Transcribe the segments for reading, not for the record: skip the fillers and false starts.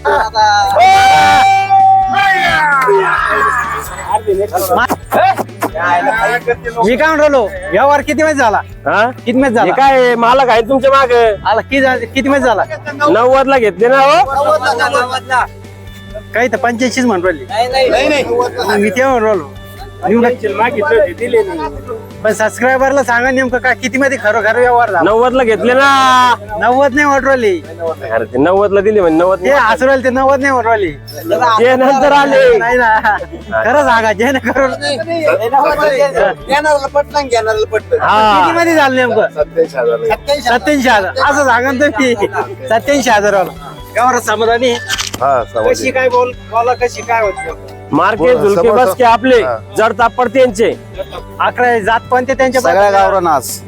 मी काय म्हणलो व्यवहार किती महिने झाला? किती महिने झाला? काय मालक आहे तुमच्या माग आला किती महिने झाला? 90 ला घेतले ना हो. काही तर 85 म्हणून राहिली. मी तेव्हा म्हणलो पण सबस्क्रायबरला सांगा नेमकं काय किती मध्ये खरोखर व्यवहार झाला? 90 ला घेतले ना. 90 नाही वाटवली. अरे ते 90 ला दिले म्हणजे 90 ते हसू ते 90 नाही वाटवली. ते नंतर आले. नाही ना खरं सांगा जे करून किती मध्ये झालं नेमकं? 87,000 असं सांगा ना तुम्ही. 87,000 वाला व्यवहार समाधानी. कशी काय बोला कशी काय होत? मार्केट झुलके बस के आपले जड तापड त्यांचे 11 जात कोणते त्यांच्या सगळ्या गावरान आज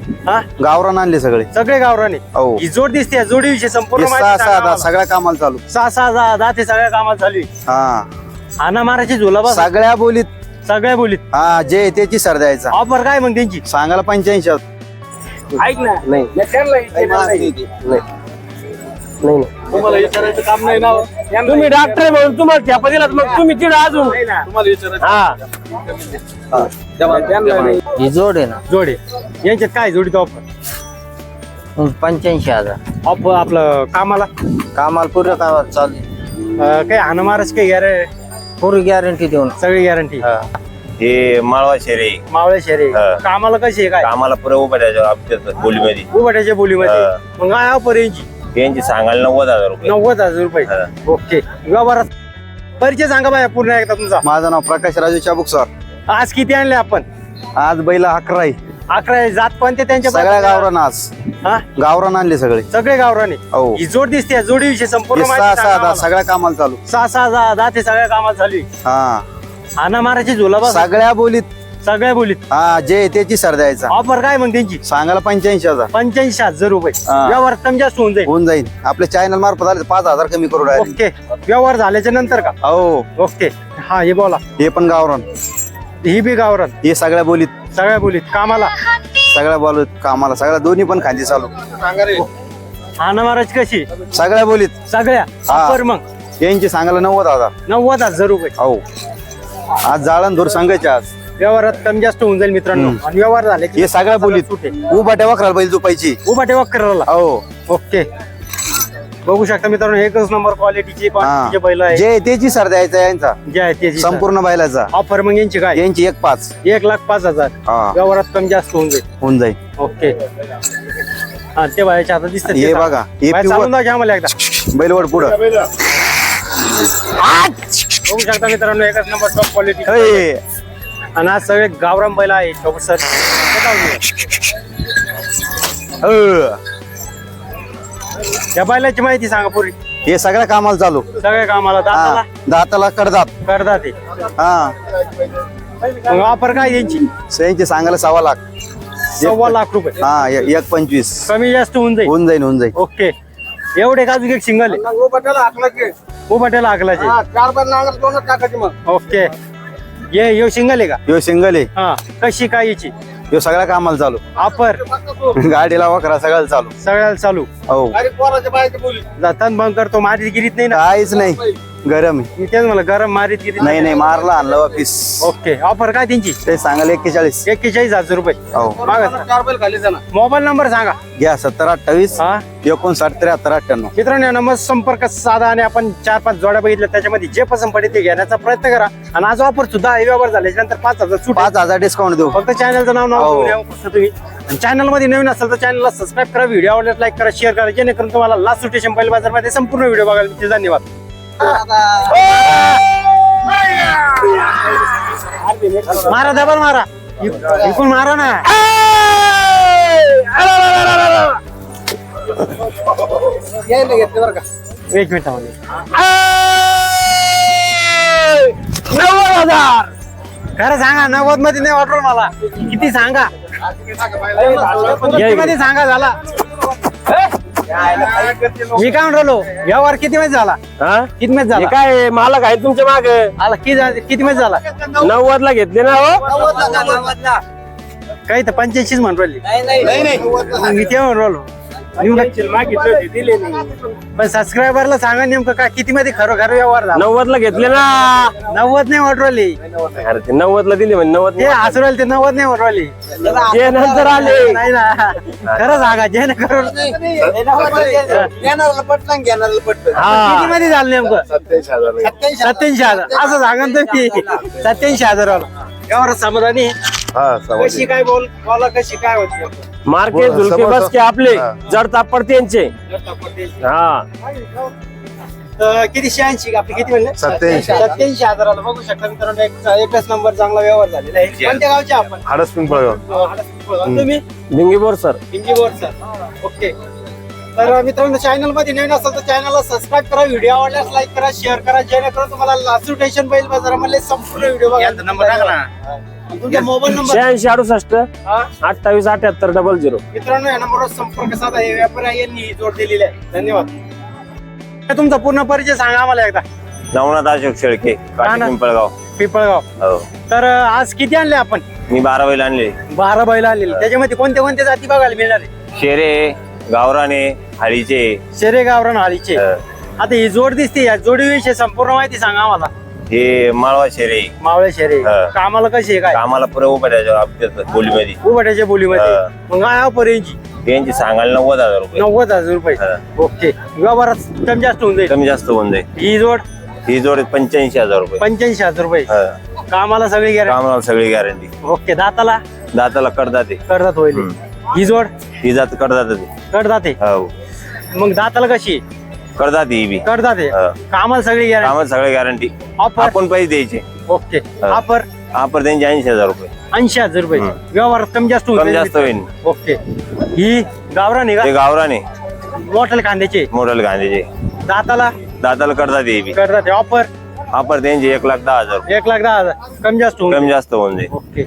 गावरान आणले सगळे सगळे गावराने. हो. ही जोड दिसते जोडीविषयी संपूर्ण सगळ्या कामाला चालू 6 जाते सगळ्या कामात चालू आहे. हा हाना माराची झुला बस सगळ्या बोलीत सगळ्या बोलीत. हा जे त्याची सर द्यायचा ऑफर काय मग त्यांची सांगायला 85. ऐक ना नाही नाही तुम्हाला विचारायचं काम नाही ना. तुम्ही डॉक्टर आहे म्हणून तुम्हाला ठेपा दिला मग तुम्ही तिकडे अजून ही जोड आहे ना जोडे यांच्यात काय जोडीत ऑफर? 85,000 ऑफर आपलं कामाला कामाला पूर्ण कामाला चालू आहे. काही हाना माराच काही गॅरे पूर्ण गॅरंटी देऊन सगळी गॅरंटी. हे माळवा शेरे मावळे शहरे हा. कामाला कशी आहे काय? आम्हाला पुरे उभा आमच्या बोलीमध्ये उभाट्याच्या बोलीमध्ये हा. मग काय ऑफर यांची? यांची सांगायला 90,000 रुपये 90,000 रुपये. हा. ओके व्यवहारात परिचय सांगा बाया पूर्ण एकदा तुमचा. माझं नाव प्रकाश राजू चाबुक सर. आज किती आणले आपण? आज बैला 11 आहे. 11 जात कोणते त्यांच्या सगळ्या गावरान आज हा? गावरान आणले सगळे. सगळे गावराने. हो. ही जोड दिसते जोडीविषयी संपूर्ण 6 सगळ्या कामाला चालू 6 जाते सगळ्या कामात चालू आहे. हा हाना माराची झुला बस सगळ्या बोलीत सगळ्या बोलीत. हा जे त्याची सर द्यायचा ऑफर काय मग त्यांची? सांगायला 85,000 85,000 रुपये. हा. व्यवहार कमी जास्त होऊन जाईल. होऊन जाईल. आपल्या चॅनल मार्फत आले 5,000 कमी करू राहिले. ओके व्यवहार झाल्याच्या नंतर का? हो ओके हा हे बोला. हे पण गावरान ही बी गावरान हे सगळ्या बोलीत सगळ्या बोलीत कामाला. सगळ्या बोलीत कामाला सगळ्या दोन्ही पण खांदी चालू हाना माराची कशी? सगळ्या बोलीत सगळ्या हा. ऑफर मग यांची सांगायला 90,000. 90,000 रुपये. हो आज जाळण धूर सांगायचे आज व्यवहारात कमी जास्त होऊन जाईल मित्रांनो. आणि व्यवहार झाले की हे सगळ्या बोलीत सुटे उभाट्या वखराला बैल झोपायची. उभा ठेवा करायला. हो ओके बघू शकता मित्रांनो एकच नंबर क्वालिटीची हा. बैल आहे. जे त्याची सर द्यायचा यांचा जे आहे त्याची संपूर्ण बैलाचा ऑफर मग यांची काय? यांची 1,500. 1,05,000 हा व्यवहारात कमी जास्त होऊन जाईल. होऊन जाईल. ओके हा ते बायाच्या हातात दिसतात. हे बघा हे चालून पिवळं दाखवा आम्हाला एकदा. बैलवड पुढं बघू शकता मित्रांनो एकच नंबर टॉप क्वालिटी. हे. आणि आज सगळे गावराम बैल आहे. सर या बैलाची माहिती सांगा पूर्वी. हे सगळ्या कामाला चालू सगळ्या कामाला दाताला दाताला कडदात. करतात ते. हा मग ऑफर काय यांची? यांची सांगायला 1,25,000. 1,25,000 रुपये. हा 1,25,000 कमी जास्त होऊन जाईल. होऊन जाईल होऊन जाईल. ओके एवढे का एक सिंगल आहे? उभाट्याला आकलाचे. ओके ये सिंगल आहे का? ह्यो सिंगल आहे. हा कशी काय याची ह्यो सगळ्या कामाला चालू ऑफर? गाडीला वखरा सगळ्याला चालू. सगळ्याला चालू. हो जातात बंद करतो मारीत गिरीत नाही ना? काहीच नाही गरम आहे. मी तेच मला गरम मारीत गिरीत नाही नाही मारला आणलं वापिस. ओके ऑफर काय त्यांची? ते सांगायला 41. 41,000 रुपये. हो मोबाईल नंबर सांगा. घ्या 7028 हा 59 73 98. मित्रांनो या नंबर संपर्क साधा आणि आपण 4-5 जोड्या बघितल्या त्याच्यामध्ये जे पसंत पडेल ते घेण्याचा प्रयत्न करा. आणि आज ऑफर सुद्धा व्यवहार झाल्याच्या नंतर 5,000 सूट. 5,000 डिस्काउंट देऊ. फक्त चॅनलचं नाव हो. घेऊन यावं फक्त तुम्ही. आणि चॅनल मध्ये नवीन असेल तर चॅनलला सबस्क्राईब करा. व्हिडिओ आवडल्यास लाईक करा शेअर करा जेणेकरून तुम्हाला लास्ट स्टेशन बैल बाजार मध्ये संपूर्ण व्हिडिओ बघायला मिळतील. धन्यवाद. मारा डबल मारा इकडून मारा ना. एक मिनिट 90,000 खरं सांगा. 90 मध्ये नाही वाटलं मला. किती सांगा? किती मध्ये सांगा झाला? मी काय म्हणलो व्यवहार किती मध्ये झाला? किती मध्ये झाला? काय मालक आहे तुमच्या माग आला किती मध्ये झाला? 90 ला घेतले ना हो. काही तर 85 म्हणून राहिली. मी तेव्हा म्हणलो मागितले होते दिले नाही. पण सबस्क्रायबरला सांगा नेमकं काय किती मध्ये खरोखर व्यवहार झाला. 90 ला घेतले ना. 90 नाही वाटवली अरे ते 90 ला दिले म्हणजे 90 ते हसरल ते 90 नाही वाटवली ते नंतर आले. नाही ना खरं सांगा जे ना करून किती मध्ये झालं नेमकं 87,000 असं सांगा ना तुम्ही 87,000 वाला व्यवहार समाधानी कशी काय बोला कशी काय होती मार्केट झुलके बस के आपले जड तापड त्यांचे. हा तर किती 86 आपली किती म्हणले 87,000 बघू शकता मित्रांनो एकच नंबर चांगला व्यवहार झालेला आहे. कोणत्या गावचे आपण हडस पिंपळगाव तुम्ही भिंगीबोर सर. हिंगीवर सर ओके. तर मित्रांनो चॅनल मध्ये नवीन असेल तर चॅनलला सबस्क्राईब करा, व्हिडिओ आवडल्यास लाईक करा, शेअर करा, जेणेकरून तुम्हाला लासू स्टेशन बैल बाजारामध्ये संपूर्ण व्हिडिओ बघायला नंबर टाका ना तुमचा मोबाईल नंबर 86 68 28 78 00. मित्रांनो या नंबरवर संपर्क साधा. हे व्यापारी यांनी जोड दिलेली आहे. धन्यवाद. तुमचा पूर्ण परिचय सांगा आम्हाला एकदा. नवनाथ अशोक शेळके काठी ना? पिंपळगाव. पिंपळगाव. हो तर आज किती आणले आपण मी 12 बैल आणले. 12 बैल आणलेले. त्याच्यामध्ये कोणत्या कोणत्या जाती बघायला मिळणार आहे. शेरे, गावराने, हाळीचे. शेरे गावरान हाळीचे. आता ही जोड दिसते या जोडीविषयी संपूर्ण माहिती सांगा आम्हाला. हे माळवा शेरे मावळे शेरे हा. कामाला कशी आहे काय कामाला पुरे उभ्या आमच्या बोलीमध्ये. उभाट्याच्या बोलीमध्ये हा. मग काय ऑफर यांची यांची सांगायला 90,000 रुपये. 90,000 रुपये. हा. ओके व्यवहारात कमी जास्त होऊन जाईल. कमी जास्त होऊन जाईल. ही जोड ही जोड 85,000 रुपये. 85,000 रुपये. हा. कामाला सगळी गॅरंटी. कामाला सगळी गॅरंटी. ओके. दाताला दाताला कडदाते. करदात होईल. ही जोड ही जात कडदाते. करदाते. हो मग दाताला कशी कडदाते ही बी. करदाते. हा. कामाला सगळी गॅरंटी. कामाला सगळी गॅरंटी. ऑफर आपण पैसे द्यायचे. ओके. हा. ऑफर आपण त्यांचे 80,000 रुपये. 80,000 रुपये. व्यवहारात कमी जास्त होऊन कमी जाईल. जास्त होईल. ओके. ही गावरान आहे ते का गावराने मोठ्या कांद्याचे. मोडल गांधीचे. दाताला दाताला कडदाते ही बी. करदाते. ऑफर आपण त्यांचे 1,10,000 रुपये. 1,10,000 कमी जास्त होऊन कमी जास्त होऊन जाईल. ओके.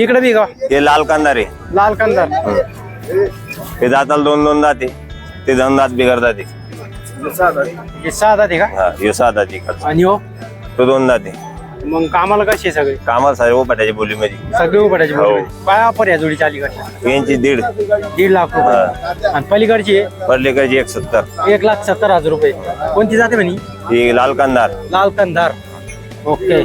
इकडे बी का हे लाल कांदारे. लाल कंदार. हे दाताला 2 दाते. ते 2 दात बिघडतात. हे 6 दाते का हा हे 7 दाती करतात. आणि हो तो 2 दाते. मग कामाला कशी आहे सगळे कामाला सारे उपाट्याच्या बोलीमध्ये. सगळे उभाट्याचे हो. काय ऑफर या जोडीच्या अलीकडच्या यांची 1.5. 1.5 लाख रुपये. आणि पलीकडची पडलेकडची 170. 1,70,000 रुपये. कोणती जाते म्हणे ही लाल कांदार. लाल कंदार. ओके.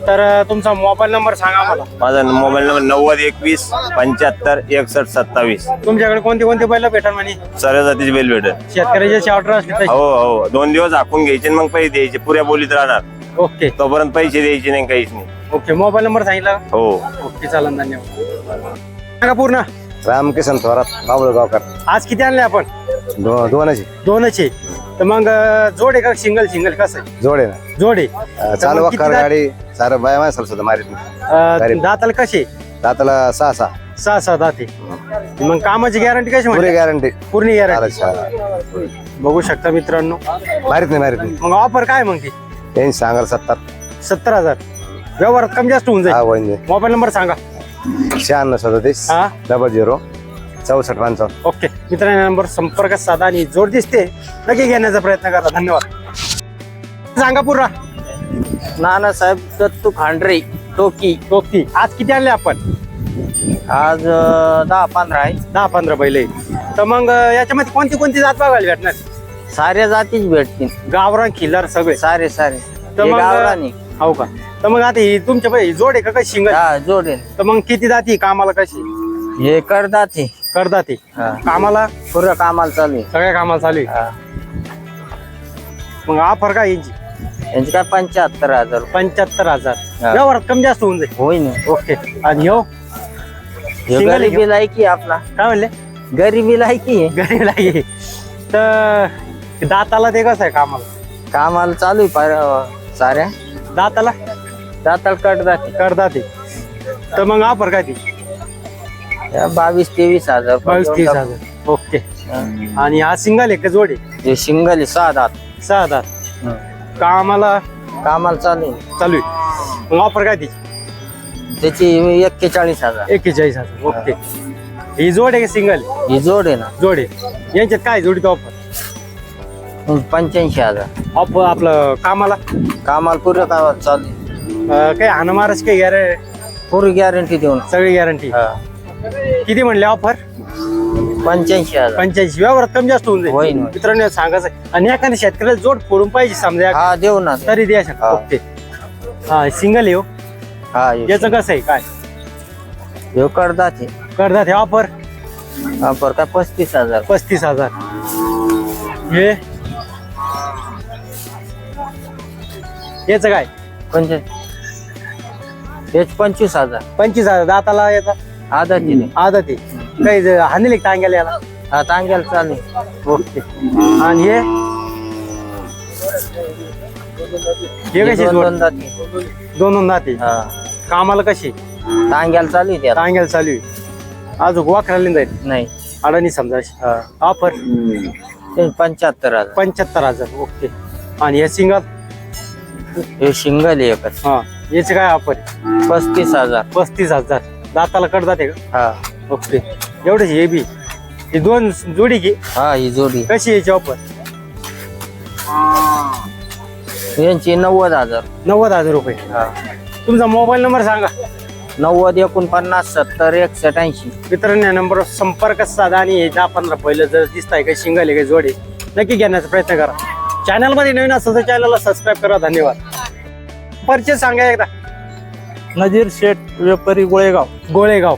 तर तुमचा मोबाईल नंबर सांगा मला. माझा मोबाईल नंबर 90 21 75 61 27. तुमच्याकडे कोणते कोणते बैल भेटल म्हणे. सर्व जातीची बैल भेटत. शेतकऱ्याचे ऑर्डर असले तर. हो हो 2 दिवस हाकून घ्यायचे आणि मग पैसे द्यायचे. पुऱ्या बोलीत राहणार. ओके. तोपर्यंत पैसे द्यायचे नाही काहीच नाही. ओके. मोबाईल नंबर सांगितला का? हो ओके चालेल. धन्यवाद. सांगा पूर्ण. रामकिशन थोरात बाबुळगावकर आज किती आणले आपण. दोनच दोनच आहे. तर मग जोड आहे का सिंगल सिंगल कसं आहे. जोडे ना जोड आहे. चालू तर मग किती वखर दात- गाडी सारं बाय माणसाला सुद्धा मारित दाताला कसे दाताला 6 सहा दाते. मग कामाची गॅरंटी कशी पुरी म्हणजे गॅरंटी पूर्ण गॅरंटी. बघू शकता मित्रांनो. मारित नाही मग ऑफर काय मग ती त्यांनी सांगाल 70,000 व्यवहारात कमी जास्त होऊन हा जाईल. वहिनी मोबाईल नंबर सांगा. 96 37 हा 00 64 55. ओके. मित्रांनो नंबर संपर्क साधा आणि जोड दिसते नक्की घेण्याचा प्रयत्न करा. धन्यवाद. सांगा पुरा. नानासाहेब दत्तू खांडरे टोकी. टोकी. आज किती आणले आपण. आज 10-15 आहे. 10-15 बैल आहे. तर मग याच्यामध्ये कोणती कोणती जात बघायला भेटणार. साऱ्या जातीच भेटतील. गावरान खिल्लार सगळे. सारे तर हे मग गावरानी. हो का. तर मग आता ही तुमच्या ही जोड आहे का काही सिंगल. हा जोडे. तर मग किती जाती कामाला कशी हे करतात हे. करतात ते हा. कामाला पुरं कामाला चालू आहे. सगळ्या कामाला चालू आहे. हा. मग ऑफर काय यांची यांचे काय 75,000 75,000 हा. व्यवहारात कमी जास्त होऊन जाईल. होय ना. ओके. आणि हो Single आहे गरीबी लायकी आपला. काय म्हणले गरीबी लायकी आहे. गरीब लागे. तर दाताला ते कसं आहे कामाला. कामाला चालू आहे साऱ्या दाताला दाताला करतात. करतात ते. तर मग ऑफर काय ती 22-23,000 22-23,000. ओके. आणि हा सिंगल आहे का जोड आहे. हे सिंगल आहे 6 दात. 6 दात. कामाला कामाला चालू आहे. चालू आहे. मग ऑफर काय तिची त्याची 41,000. 41,000. ओके. ही जोड आहे का सिंगल. ही जोड आहे ना. जोड आहे. यांच्यात काय जोडीत ऑफर 85,000. ऑफर आपलं कामाला कामाला पुरं कामाला चालू आहे. काही हानमारच काही गॅरे पुरी गॅरंटी देऊन. सगळी गॅरंटी. किती म्हणले ऑफर 85,000. 85 व्यवहारात कमी जास्त होऊन जाईल होईल. मित्रांनो सांगायचं आहे. आणि एखाद्या शेतकऱ्याला जोड फोडून पाहिजे समजा हा देऊ ना. तरी द्या शकतो हा. ओके हा सिंगल येऊ हा याचं कसं आहे काय येऊ करदाते. करतात हे ऑफर वापर काय 35,000. 35,000 हे याचं काय म्हणजे हेच 25,000. 25,000 दाताला याचा आदातीने. आदत आहे काही हानी टांग्याला याला हा टांग्याला चालू. ओके आणि हे कशी जोड? दोन दाती. दोन दाते हा कामाला कशी टांग्याला चालू आहे त्याला. टांग्याला चालू आहे अजून वाखराला जाईल नाही अडाणी समजा ऑफर ते 75,000. 75,000 ओके आणि हे सिंगल हे शिंगल आहे एकच. हा याचे काय ऑफर 35,000. 35,000 दाताला कडतात आहे का हा ओके एवढेच हे बी ही दोन जोडी घे हा ही जोडी कशी याची ऑफर यांची 90,000. 90,000 रुपये हा तुमचा मोबाईल नंबर सांगा 90 49 70 61 80. मित्रांनो या नंबरवर संपर्क साधा आणि हे 10-15 पहिलं जर दिसताय काही शिंगल आहे काही जोडे नक्की घेण्याचा प्रयत्न करा चॅनल मध्ये नवीन असेल तर चॅनलला सबस्क्राईब करा धन्यवाद परिचय सांगा एकदा नजीर शेठ व्यापारी गोळेगाव. गोळेगाव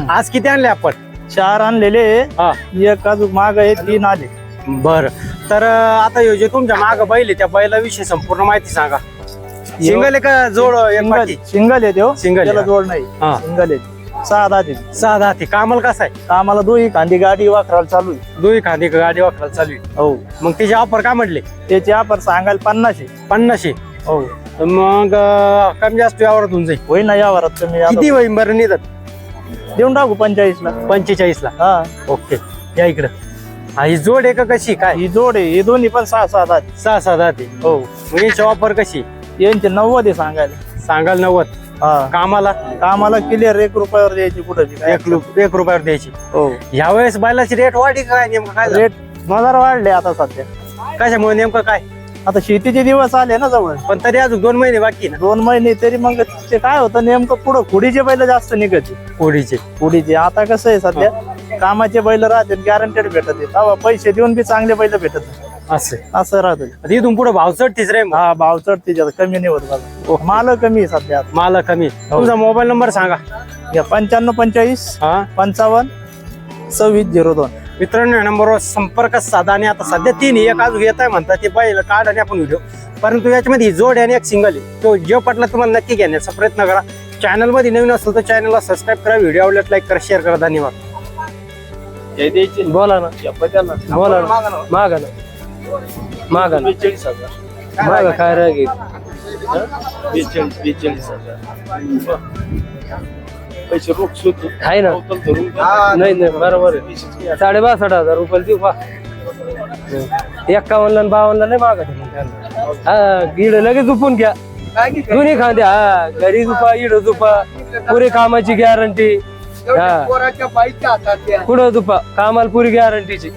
आज किती आणले आपण 4 आणलेले. हा एक अजून माग आहे 3 आले. बर तर आता ह्यो जे तुमच्या माग बैल आहे त्या बैलाविषयी संपूर्ण माहिती सांगा सिंगल आहे का जोड एक पाठी? सिंगल आहे तो. सिंगल त्याला आहे. जोड नाही. हा. सिंगल आहे 6 दाते. 6 दाती कामाला कसं आहे आम्हाला दोही खांदी गाडी वाखराला चालू आहे. दोन्ही खांदी गाडी वापरायला चालू आहे हो मग त्याची ऑफर काय म्हटले त्याची आपण सांगायला 50 आहे. 50 हो मग कमी जास्त व्यवहारात होऊन जाईल होई ना यावरात कमी आता. किती होईल बरं निघत देऊन टाकू 45 ला. 45 ला हा ओके या इकडं हा ही जोड आहे का कशी काय ही जोड आहे. हे दोन्ही पण 6 दाते. 6 दाती हो मग याची ऑफर कशी यांचे 90 आहे सांगायला. सांगाल 90 हा कामाला कामाला क्लिअर 1 रुपयावर द्यायची कुठं बी काय. 1 रुपयावर द्यायची हो यावेळेस बैलाची रेट वाढली का काय नेमकं काय झालं? रेट बाजार वाढले आता सध्या. कशामुळे नेमकं काय आता शेतीचे दिवस आले ना जवळ. पण तरी अजून 2 महिने बाकी आहे 2 महिने तरी मग ते काय होतं नेमकं पुढं खुडीचे बैल जास्त निघते. ना कोडीचे खुडीचे आता कसं आहे सध्या कामाचे बैल राहते गॅरंटेड भेटत आहे. तेव्हा पैसे देऊन बी चांगले बैल भेटत नाही. असं राहतं. आता इथून पुढे भाव चढतीच रे मग. हा भाव चढते जात कमी नाही होत बघा. माल कमी आहे सध्या आता. मला कमी तुमचा मोबाईल नंबर सांगा या 95 45 हा 55 26 02. मित्रांनो या नंबरवर संपर्क साधा आणि आता सध्या 3 एक अजून येत आहे म्हणतात ते बैल काढ आणि आपण व्हिडिओ परंतु याच्यामध्ये ही जोड आणि एक सिंगल आहे तो जो पटला तुम्हाला नक्की घेण्याचा प्रयत्न करा चॅनल मध्ये नवीन असेल तर चॅनलला सबस्क्राईब करा व्हिडिओ आवडल्यास लाईक करा शेअर करा धन्यवाद बोला ना बोला ना मागा ना मागा ना मागा काय राग 42,000. पैसे रोख आहे ना नाही नाही बरोबर आहे 62,500 रुपये देऊ पा 51 आणि 52 नाही मागत हा गिड लगेच झुपून घ्या दोन्ही खांद्या हा घरी झुपा इड झुपा पुरी कामाची गॅरंटी हा पुढं झुपा कामाला पुरी गॅरंटीची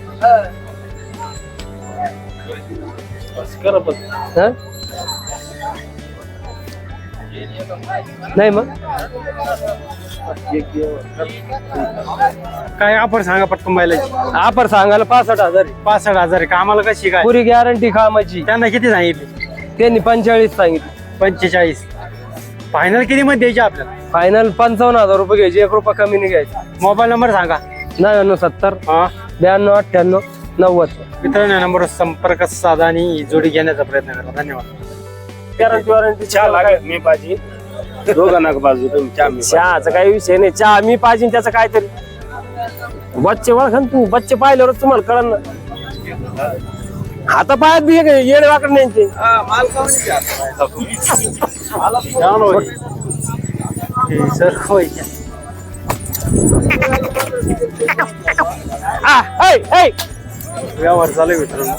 हा? नाही मग काय ऑफर सांगा पटकन बैलाची आपण सांगायला 65,000 65,000 कामाला कशी काय पुरी गॅरंटी कामाची त्यांना किती सांगितले त्यांनी 45 सांगितलं 45 फायनल किती मध्ये द्यायचे आपल्याला फायनल 55,000 रुपये घ्यायचे 1 रुपया कमी नाही घ्यायचा मोबाईल नंबर सांगा 99 हा 92 98 90 मित्रांनो या नंबरवर संपर्क साधा आणि जोडी घेण्याचा प्रयत्न करा धन्यवाद गॅरंटी वॉरंटी चहा लागत मी पाहिजे दोघांना बाजू चहाचा काही विषय नाही चहा मी पाहिजे त्याचं काहीतरी बच्चे ओळखन तू बच्चे पाहिल्यावर तुम्हाला कळण ना हाता पायात बी येडे वाकड नाही सर होय व्यवहार चालू आहे मित्रांनो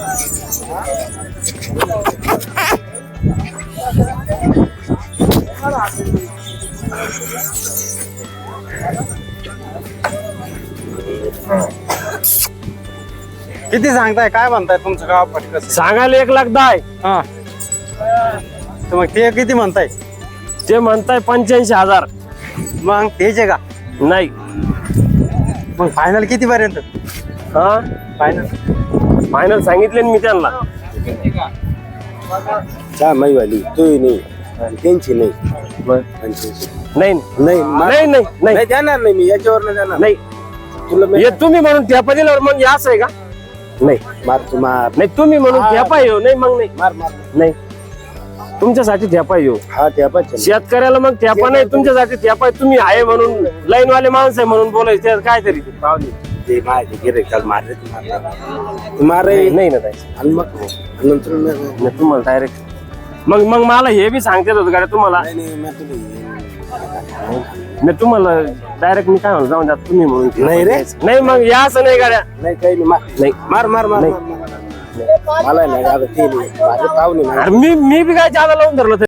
किती सांगताय काय म्हणताय तुमचं गाव पटकन सांगायला 1,10,000 हा तर मग ते किती म्हणताय ते म्हणताय 85,000 मग तेच आहे का नाही मग फायनल किती पर्यंत हा फायनल सांगितले ना मी त्यांना. चहा वाली तू नाही त्यांची नाही नाही नाही नाही नाही नाही देणार नाही मी याच्यावर नाही देणार नाही तुला हे तुम्ही म्हणून ठेपा दिल्यावर मग हे असं आहे का? नाही मार तू मार नाही तुम्ही म्हणून ठेपा येऊ नाही मग नाही मार मार नाही तुमच्यासाठी ठेपा येऊ. हा ठेपाच शेतकऱ्याला मग ठेपा नाही तुमच्यासाठी ठेपा तुम्ही आहे म्हणून लाईन वाले माणसं आहे म्हणून बोलायचं काय तरी ते माझे गिरे काल मारले तू मार नाही ना ताई. आणि मग नंतर नाही तुम्हाला डायरेक्ट मग मग मला हे बी सांगते होतं गाड्या तुम्हाला मी तुम्हाला डायरेक्ट मी काय म्हणतो जाऊन द्या तुम्ही म्हणून नाही रे. नाही मग या असं नाही गाड्या नाही काही नाही नाही मार मार मार मार मला नाही ते नाही माझे पाहुणे अरे मी बी काय जादा लावून धरलं